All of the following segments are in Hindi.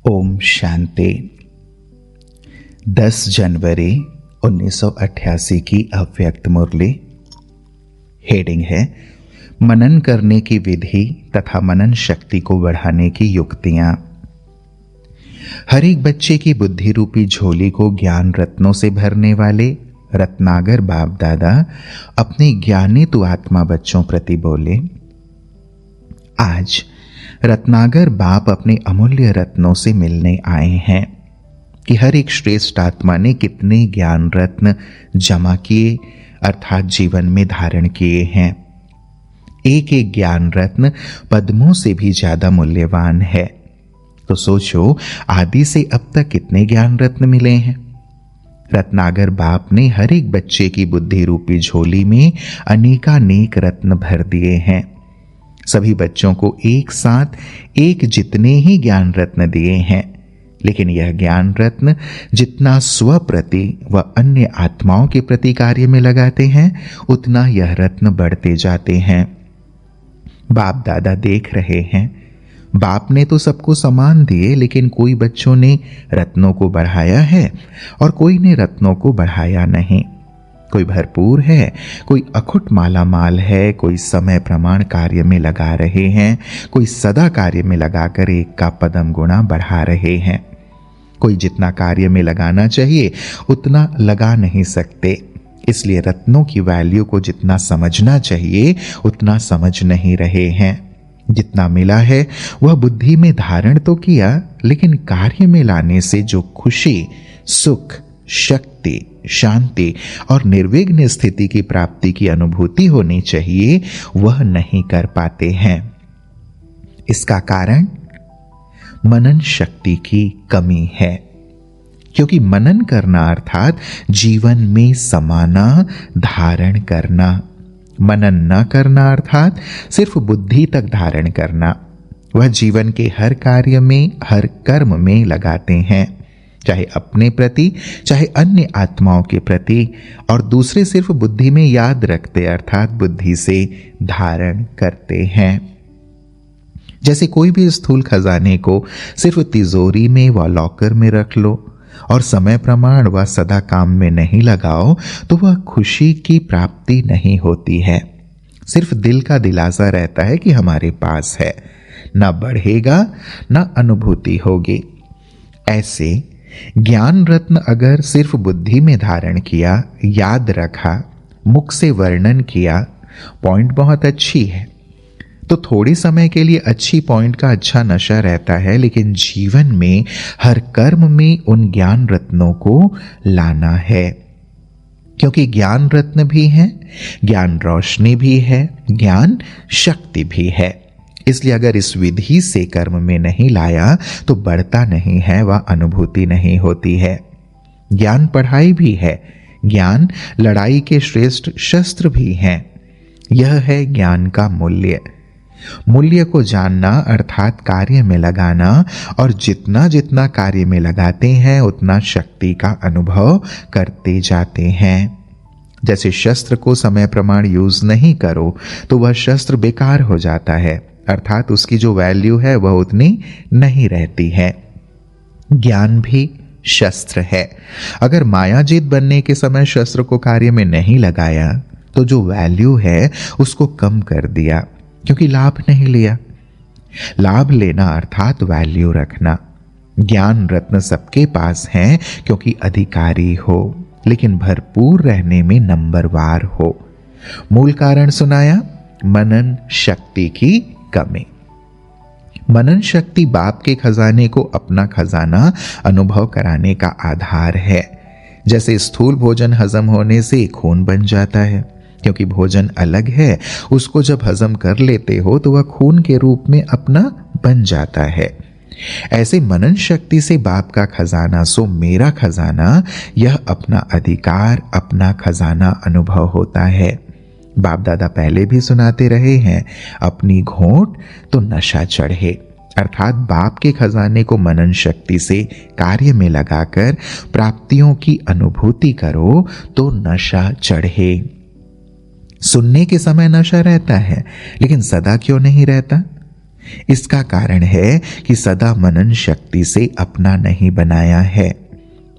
ओम शांति। 10 जनवरी 1988 की अव्यक्त मुरली। हेडिंग है मनन करने की विधि तथा मनन शक्ति को बढ़ाने की युक्तियां। हर एक बच्चे की बुद्धि रूपी झोली को ज्ञान रत्नों से भरने वाले रत्नागर बाप दादा अपने ज्ञानित आत्मा बच्चों प्रति बोले। आज रत्नागर बाप अपने अमूल्य रत्नों से मिलने आए हैं कि हर एक श्रेष्ठ आत्मा ने कितने ज्ञान रत्न जमा किए अर्थात जीवन में धारण किए हैं। एक एक ज्ञान रत्न पद्मों से भी ज्यादा मूल्यवान है। तो सोचो आदि से अब तक कितने ज्ञान रत्न मिले हैं। रत्नागर बाप ने हर एक बच्चे की बुद्धि रूपी झोली में अनेकानेक रत्न भर दिए हैं। सभी बच्चों को एक साथ एक जितने ही ज्ञान रत्न दिए हैं, लेकिन यह ज्ञान रत्न जितना स्व प्रति व अन्य आत्माओं के प्रति कार्य में लगाते हैं उतना यह रत्न बढ़ते जाते हैं। बाप दादा देख रहे हैं, बाप ने तो सबको समान दिए, लेकिन कोई बच्चों ने रत्नों को बढ़ाया है और कोई ने रत्नों को बढ़ाया नहीं। कोई भरपूर है, कोई अखुट माला माल है, कोई समय प्रमाण कार्य में लगा रहे हैं, कोई सदा कार्य में लगाकर एक का पदम गुणा बढ़ा रहे हैं। कोई जितना कार्य में लगाना चाहिए उतना लगा नहीं सकते, इसलिए रत्नों की वैल्यू को जितना समझना चाहिए उतना समझ नहीं रहे हैं। जितना मिला है वह बुद्धि में धारण तो किया, लेकिन कार्य में लाने से जो खुशी, सुख, शक्ति, शांति और निर्विघ्न स्थिति की प्राप्ति की अनुभूति होनी चाहिए वह नहीं कर पाते हैं। इसका कारण मनन शक्ति की कमी है, क्योंकि मनन करना अर्थात जीवन में समाना, धारण करना। मनन न करना अर्थात सिर्फ बुद्धि तक धारण करना। वह जीवन के हर कार्य में, हर कर्म में लगाते हैं, चाहे अपने प्रति चाहे अन्य आत्माओं के प्रति, और दूसरे सिर्फ बुद्धि में याद रखते अर्थात बुद्धि से धारण करते हैं। जैसे कोई भी स्थूल खजाने को सिर्फ तिजोरी में व लॉकर में रख लो और समय प्रमाण व सदा काम में नहीं लगाओ तो वह खुशी की प्राप्ति नहीं होती है। सिर्फ दिल का दिलासा रहता है कि हमारे पास है, ना बढ़ेगा ना अनुभूति होगी। ऐसे ज्ञान रत्न अगर सिर्फ बुद्धि में धारण किया, याद रखा, मुख से वर्णन किया, पॉइंट बहुत अच्छी है, तो थोड़ी समय के लिए अच्छी पॉइंट का अच्छा नशा रहता है, लेकिन जीवन में हर कर्म में उन ज्ञान रत्नों को लाना है। क्योंकि ज्ञान रत्न भी है, ज्ञान रोशनी भी है, ज्ञान शक्ति भी है। इसलिए अगर इस विधि से कर्म में नहीं लाया तो बढ़ता नहीं है व अनुभूति नहीं होती है। ज्ञान पढ़ाई भी है, ज्ञान लड़ाई के श्रेष्ठ शस्त्र भी हैं। यह है ज्ञान का मूल्य। मूल्य को जानना अर्थात कार्य में लगाना, और जितना जितना कार्य में लगाते हैं उतना शक्ति का अनुभव करते जाते हैं। जैसे शस्त्र को समय प्रमाण यूज नहीं करो तो वह शस्त्र बेकार हो जाता है, अर्थात उसकी जो वैल्यू है वह उतनी नहीं रहती है। ज्ञान भी शस्त्र है। अगर मायाजीत बनने के समय शस्त्र को कार्य में नहीं लगाया तो जो वैल्यू है उसको कम कर दिया, क्योंकि लाभ नहीं लिया। लाभ लेना अर्थात वैल्यू रखना। ज्ञान रत्न सबके पास हैं क्योंकि अधिकारी हो, लेकिन भरपूर रहने में नंबरवार हो। मूल कारण सुनाया, मनन शक्ति की कमी। मनन शक्ति बाप के खजाने को अपना खजाना अनुभव कराने का आधार है। जैसे स्थूल भोजन हजम होने से खून बन जाता है, क्योंकि भोजन अलग है, उसको जब हजम कर लेते हो तो वह खून के रूप में अपना बन जाता है। ऐसे मनन शक्ति से बाप का खजाना सो मेरा खजाना, यह अपना अधिकार, अपना खजाना अनुभव होता है। बाप दादा पहले भी सुनाते रहे हैं, अपनी घोंट तो नशा चढ़े, अर्थात बाप के खजाने को मनन शक्ति से कार्य में लगाकर प्राप्तियों की अनुभूति करो तो नशा चढ़े। सुनने के समय नशा रहता है, लेकिन सदा क्यों नहीं रहता? इसका कारण है कि सदा मनन शक्ति से अपना नहीं बनाया है।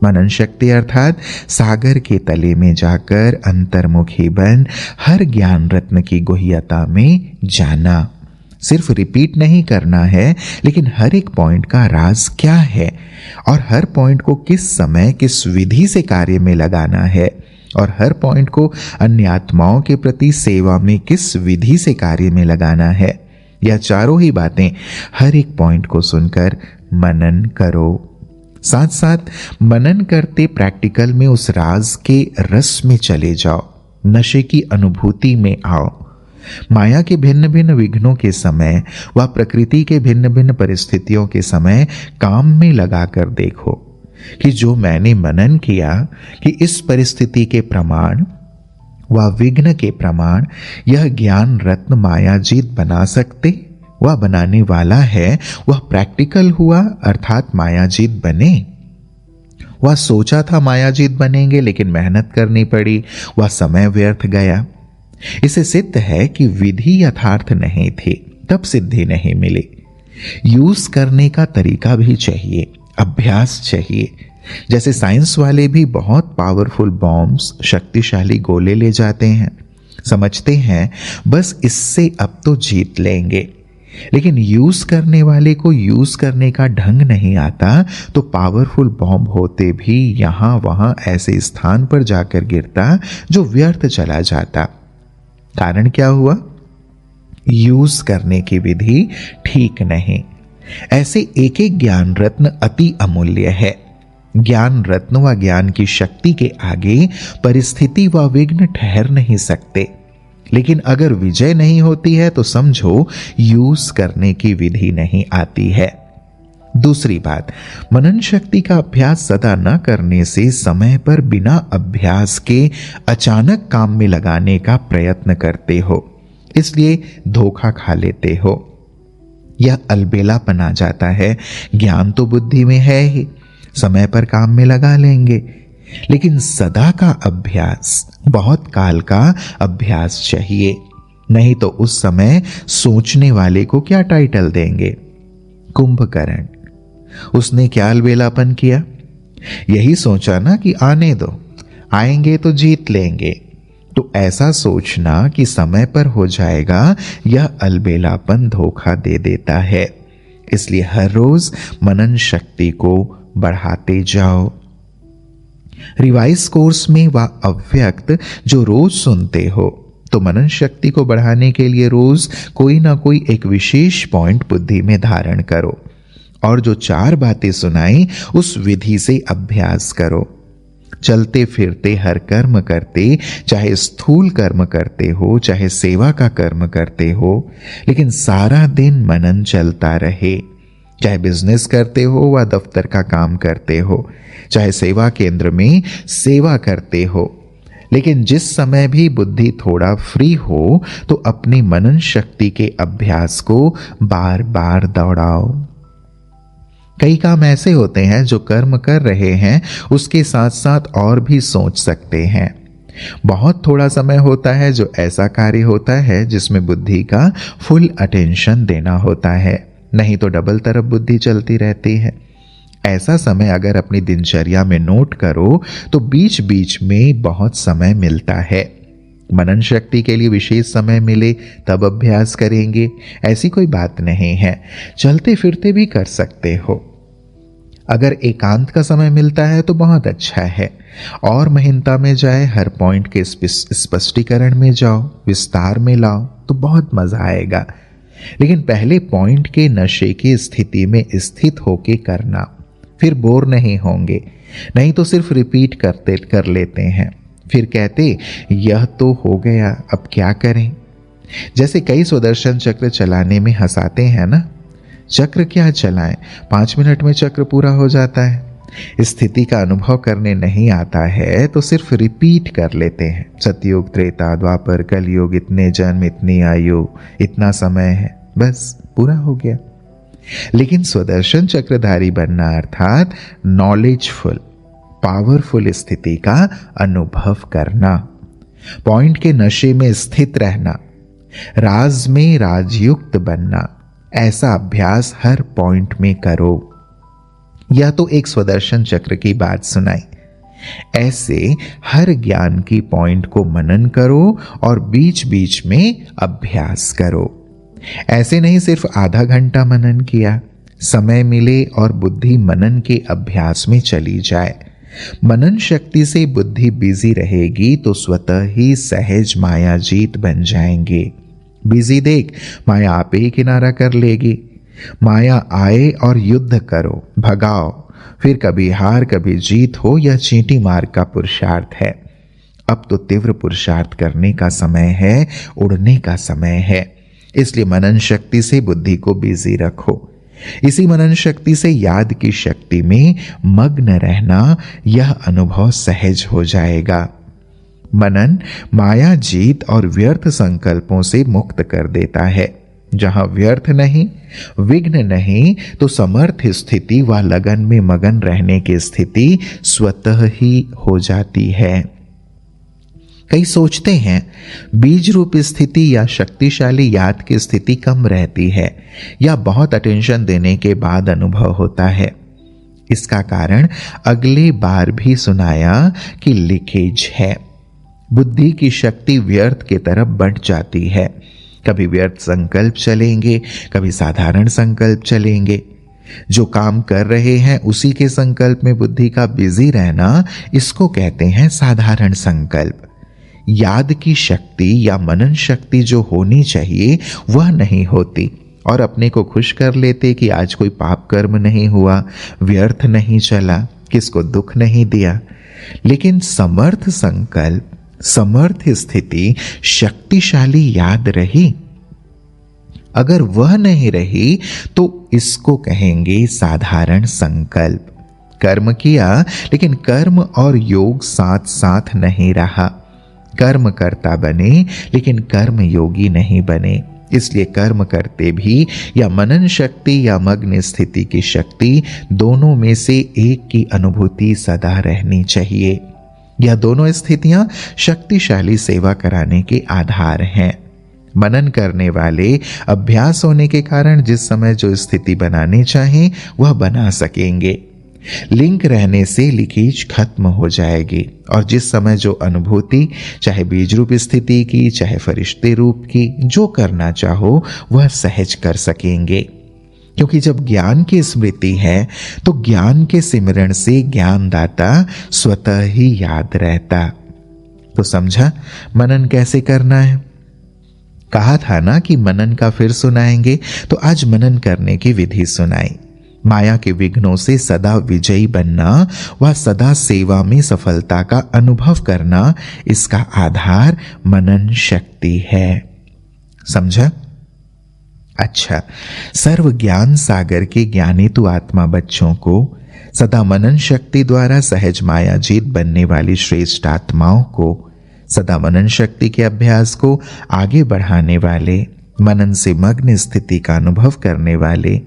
मनन शक्ति अर्थात सागर के तले में जाकर अंतर्मुखी बन हर ज्ञान रत्न की गुह्यता में जाना। सिर्फ रिपीट नहीं करना है, लेकिन हर एक पॉइंट का राज क्या है और हर पॉइंट को किस समय किस विधि से कार्य में लगाना है और हर पॉइंट को अन्य आत्माओं के प्रति सेवा में किस विधि से कार्य में लगाना है। यह चारों ही बातें हर एक पॉइंट को सुनकर मनन करो। साथ साथ मनन करते प्रैक्टिकल में उस राज के रस में चले जाओ, नशे की अनुभूति में आओ। माया के भिन्न भिन्न विघ्नों के समय व प्रकृति के भिन्न भिन्न परिस्थितियों के समय काम में लगाकर देखो कि जो मैंने मनन किया कि इस परिस्थिति के प्रमाण व विघ्न के प्रमाण यह ज्ञान रत्न मायाजीत बना सकते, वह बनाने वाला है, वह प्रैक्टिकल हुआ अर्थात मायाजीत बने। वह सोचा था मायाजीत बनेंगे, लेकिन मेहनत करनी पड़ी, वह समय व्यर्थ गया। इसे सिद्ध है कि विधि यथार्थ नहीं थी, तब सिद्धि नहीं मिली। यूज करने का तरीका भी चाहिए, अभ्यास चाहिए। जैसे साइंस वाले भी बहुत पावरफुल बॉम्ब्स, शक्तिशाली गोले ले जाते हैं, समझते हैं बस इससे अब तो जीत लेंगे, लेकिन यूज करने वाले को यूज करने का ढंग नहीं आता तो पावरफुल बॉम्ब होते भी यहां वहां ऐसे स्थान पर जाकर गिरता जो व्यर्थ चला जाता। कारण क्या हुआ? यूज करने की विधि ठीक नहीं। ऐसे एक एक ज्ञान रत्न अति अमूल्य है। ज्ञान रत्न व ज्ञान की शक्ति के आगे परिस्थिति व विघ्न ठहर नहीं सकते। लेकिन अगर विजय नहीं होती है तो समझो यूज करने की विधि नहीं आती है। दूसरी बात, मनन शक्ति का अभ्यास सदा न करने से समय पर बिना अभ्यास के अचानक काम में लगाने का प्रयत्न करते हो, इसलिए धोखा खा लेते हो। यह अलबेलापन आ जाता है। ज्ञान तो बुद्धि में है ही, समय पर काम में लगा लेंगे, लेकिन सदा का अभ्यास, बहुत काल का अभ्यास चाहिए। नहीं तो उस समय सोचने वाले को क्या टाइटल देंगे? कुंभकर्ण। उसने क्या अलबेलापन किया? यही सोचा ना कि आने दो, आएंगे तो जीत लेंगे। तो ऐसा सोचना कि समय पर हो जाएगा, यह अलबेलापन धोखा दे देता है। इसलिए हर रोज मनन शक्ति को बढ़ाते जाओ। रिवाइज कोर्स में वह अव्यक्त जो रोज सुनते हो, तो मनन शक्ति को बढ़ाने के लिए रोज कोई ना कोई एक विशेष पॉइंट बुद्धि में धारण करो और जो 4 बातें सुनाई उस विधि से अभ्यास करो। चलते फिरते हर कर्म करते, चाहे स्थूल कर्म करते हो, चाहे सेवा का कर्म करते हो, लेकिन सारा दिन मनन चलता रहे। चाहे बिजनेस करते हो व दफ्तर का काम करते हो, चाहे सेवा केंद्र में सेवा करते हो, लेकिन जिस समय भी बुद्धि थोड़ा फ्री हो तो अपनी मनन शक्ति के अभ्यास को बार बार दौड़ाओ। कई काम ऐसे होते हैं जो कर्म कर रहे हैं उसके साथ साथ और भी सोच सकते हैं। बहुत थोड़ा समय होता है जो ऐसा कार्य होता है जिसमें बुद्धि का फुल अटेंशन देना होता है, नहीं तो डबल तरफ बुद्धि चलती रहती है। ऐसा समय अगर अपनी दिनचर्या में नोट करो तो बीच बीच में बहुत समय मिलता है। मनन शक्ति के लिए विशेष समय मिले तब अभ्यास करेंगे, ऐसी कोई बात नहीं है। चलते फिरते भी कर सकते हो। अगर एकांत का समय मिलता है तो बहुत अच्छा है, और महीनता में जाए, हर पॉइंट के स्पष्टीकरण में जाओ, विस्तार में लाओ तो बहुत मजा आएगा। लेकिन पहले पॉइंट के नशे की स्थिति में स्थित होके करना, फिर बोर नहीं होंगे। नहीं तो सिर्फ रिपीट कर लेते हैं, फिर कहते यह तो हो गया, अब क्या करें। जैसे कई सुदर्शन चक्र चलाने में हंसाते हैं ना, चक्र क्या चलाएं, 5 मिनट में चक्र पूरा हो जाता है। स्थिति का अनुभव करने नहीं आता है तो सिर्फ रिपीट कर लेते हैं। सतयुग, त्रेता, द्वापर, कलयुग, इतने जन्म, इतनी आयु, इतना समय है, बस पूरा हो गया। लेकिन सुदर्शन चक्रधारी बनना अर्थात नॉलेजफुल, पावरफुल स्थिति का अनुभव करना, पॉइंट के नशे में स्थित रहना, राज में राजयुक्त बनना, ऐसा अभ्यास हर पॉइंट में करो। या तो एक स्वदर्शन चक्र की बात सुनाई, ऐसे हर ज्ञान की पॉइंट को मनन करो और बीच बीच में अभ्यास करो। ऐसे नहीं सिर्फ आधा घंटा मनन किया, समय मिले और बुद्धि मनन के अभ्यास में चली जाए। मनन शक्ति से बुद्धि बिजी रहेगी तो स्वतः ही सहज माया जीत बन जाएंगे। बिजी देख, माया आपे ही किनारा कर लेगी। माया आए और युद्ध करो, भगाओ, फिर कभी हार कभी जीत हो, यह चींटी मार का पुरुषार्थ है। अब तो तीव्र पुरुषार्थ करने का समय है, उड़ने का समय है। इसलिए मनन शक्ति से बुद्धि को बिजी रखो। इसी मनन शक्ति से याद की शक्ति में मग्न रहना, यह अनुभव सहज हो जाएगा। मनन माया जीत और व्यर्थ संकल्पों से मुक्त कर देता है। जहां व्यर्थ नहीं, विघ्न नहीं, तो समर्थ स्थिति व लगन में मगन रहने की स्थिति स्वतः ही हो जाती है। कई सोचते हैं बीज रूप स्थिति या शक्तिशाली याद की स्थिति कम रहती है या बहुत अटेंशन देने के बाद अनुभव होता है। इसका कारण अगली बार भी सुनाया कि लीकेज है। बुद्धि की शक्ति व्यर्थ की तरफ बढ़ जाती है। कभी व्यर्थ संकल्प चलेंगे, कभी साधारण संकल्प चलेंगे। जो काम कर रहे हैं उसी के संकल्प में बुद्धि का बिजी रहना, इसको कहते हैं साधारण संकल्प। याद की शक्ति या मनन शक्ति जो होनी चाहिए वह नहीं होती और अपने को खुश कर लेते कि आज कोई पाप कर्म नहीं हुआ, व्यर्थ नहीं चला, किसको दुख नहीं दिया। लेकिन समर्थ संकल्प, समर्थ स्थिति, शक्तिशाली याद रही। अगर वह नहीं रही तो इसको कहेंगे साधारण संकल्प। कर्म किया लेकिन कर्म और योग साथ साथ नहीं रहा। कर्म करता बने लेकिन कर्म योगी नहीं बने। इसलिए कर्म करते भी या मनन शक्ति या मग्न स्थिति की शक्ति, दोनों में से एक की अनुभूति सदा रहनी चाहिए। यह दोनों स्थितियां शक्तिशाली सेवा कराने के आधार हैं। मनन करने वाले अभ्यास होने के कारण जिस समय जो स्थिति बनाने चाहें वह बना सकेंगे। लिंक रहने से लीकेज खत्म हो जाएगी और जिस समय जो अनुभूति, चाहे बीज रूप स्थिति की, चाहे फरिश्ते रूप की, जो करना चाहो वह सहज कर सकेंगे। क्योंकि जब ज्ञान की स्मृति है तो ज्ञान के सिमरण से ज्ञानदाता स्वतः ही याद रहता। तो समझा मनन कैसे करना है? कहा था ना कि मनन का फिर सुनाएंगे, तो आज मनन करने की विधि सुनाई। माया के विघ्नों से सदा विजयी बनना व सदा सेवा में सफलता का अनुभव करना, इसका आधार मनन शक्ति है। समझा? अच्छा, सर्व ज्ञान सागर के ज्ञानी तु आत्मा बच्चों को सदा मनन शक्ति द्वारा सहज माया जीत बनने वाली श्रेष्ठ आत्माओं को, सदा मनन शक्ति के अभ्यास को आगे बढ़ाने वाले, मनन से मग्न स्थिति का अनुभव करने वाले,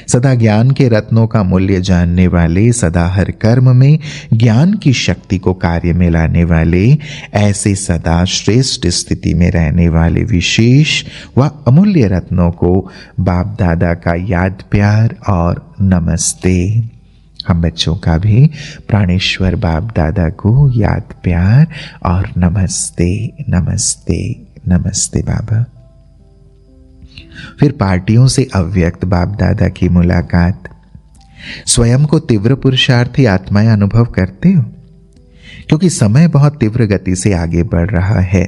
सदा ज्ञान के रत्नों का मूल्य जानने वाले, सदा हर कर्म में ज्ञान की शक्ति को कार्य में लाने वाले, ऐसे सदा श्रेष्ठ स्थिति में रहने वाले विशेष व अमूल्य रत्नों को बाप दादा का याद प्यार और नमस्ते। हम बच्चों का भी प्राणेश्वर बाप दादा को याद प्यार और नमस्ते नमस्ते नमस्ते बाबा। फिर पार्टियों से अव्यक्त बाप दादा की मुलाकात। स्वयं को तीव्र पुरुषार्थी आत्माएं अनुभव करते हो? क्योंकि समय बहुत तीव्र गति से आगे बढ़ रहा है।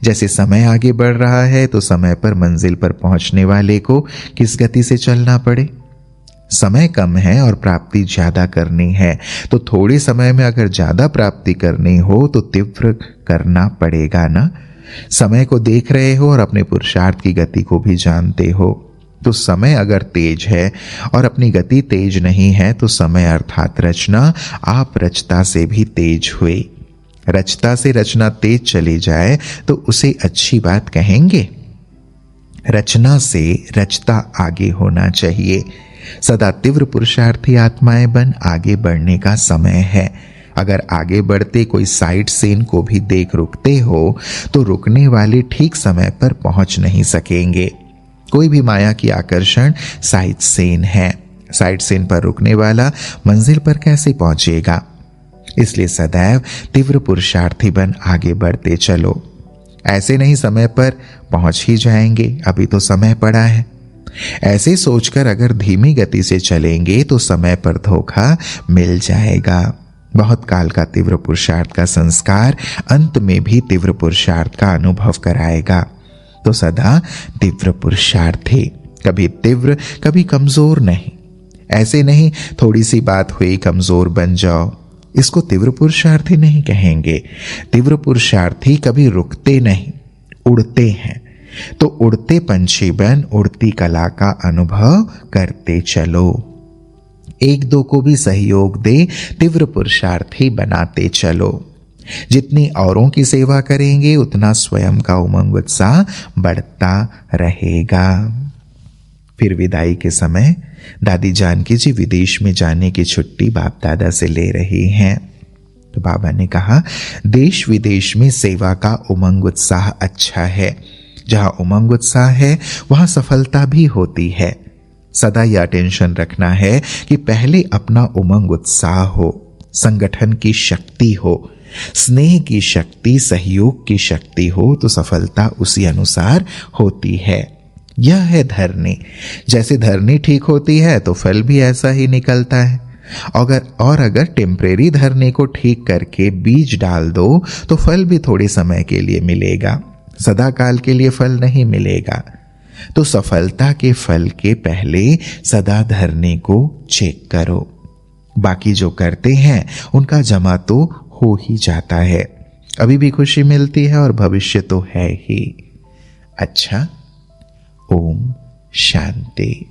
जैसे समय आगे बढ़ रहा है तो समय पर मंजिल पर पहुंचने वाले को किस गति से चलना पड़े? समय कम है और प्राप्ति ज्यादा करनी है, तो थोड़े समय में अगर ज्यादा प्राप्ति करनी हो तो तीव्र करना पड़ेगा ना। समय को देख रहे हो और अपने पुरुषार्थ की गति को भी जानते हो। तो समय अगर तेज है और अपनी गति तेज नहीं है तो समय अर्थात रचना आप रचता से भी तेज हुए। रचता से रचना तेज चली जाए तो उसे अच्छी बात कहेंगे? रचना से रचता आगे होना चाहिए। सदा तीव्र पुरुषार्थी आत्माएं बन आगे बढ़ने का समय है। अगर आगे बढ़ते कोई साइड सीन को भी देख रुकते हो तो रुकने वाले ठीक समय पर पहुंच नहीं सकेंगे। कोई भी माया की आकर्षण साइड सीन है। साइड सीन पर रुकने वाला मंजिल पर कैसे पहुंचेगा? इसलिए सदैव तीव्र पुरुषार्थी बन आगे बढ़ते चलो। ऐसे नहीं समय पर पहुंच ही जाएंगे, अभी तो समय पड़ा है। ऐसे सोचकर अगर धीमी गति से चलेंगे तो समय पर धोखा मिल जाएगा। बहुत काल का तीव्र पुरुषार्थ का संस्कार अंत में भी तीव्र पुरुषार्थ का अनुभव कराएगा। तो सदा तीव्र पुरुषार्थी, कभी तीव्र कभी कमजोर नहीं। ऐसे नहीं थोड़ी सी बात हुई कमजोर बन जाओ, इसको तीव्र पुरुषार्थी नहीं कहेंगे। तीव्र पुरुषार्थी कभी रुकते नहीं, उड़ते हैं। तो उड़ते पंछी बन उड़ती कला का अनुभव करते चलो। एक दो को भी सहयोग दे तीव्र पुरुषार्थी बनाते चलो। जितनी औरों की सेवा करेंगे उतना स्वयं का उमंग उत्साह बढ़ता रहेगा। फिर विदाई के समय दादी जानकी जी विदेश में जाने की छुट्टी बाप दादा से ले रही हैं। तो बाबा ने कहा, देश विदेश में सेवा का उमंग उत्साह अच्छा है। जहां उमंग उत्साह है वहां सफलता भी होती है। सदा यह अटेंशन रखना है कि पहले अपना उमंग उत्साह हो, संगठन की शक्ति हो, स्नेह की शक्ति, सहयोग की शक्ति हो, तो सफलता उसी अनुसार होती है। यह है धरनी। जैसे धरनी ठीक होती है तो फल भी ऐसा ही निकलता है। अगर टेम्परेरी धरनी को ठीक करके बीज डाल दो तो फल भी थोड़े समय के लिए मिलेगा, सदा काल के लिए फल नहीं मिलेगा। तो सफलता के फल के पहले सदा धरने को चेक करो। बाकी जो करते हैं उनका जमा तो हो ही जाता है। अभी भी खुशी मिलती है और भविष्य तो है ही। अच्छा, ओम शांति।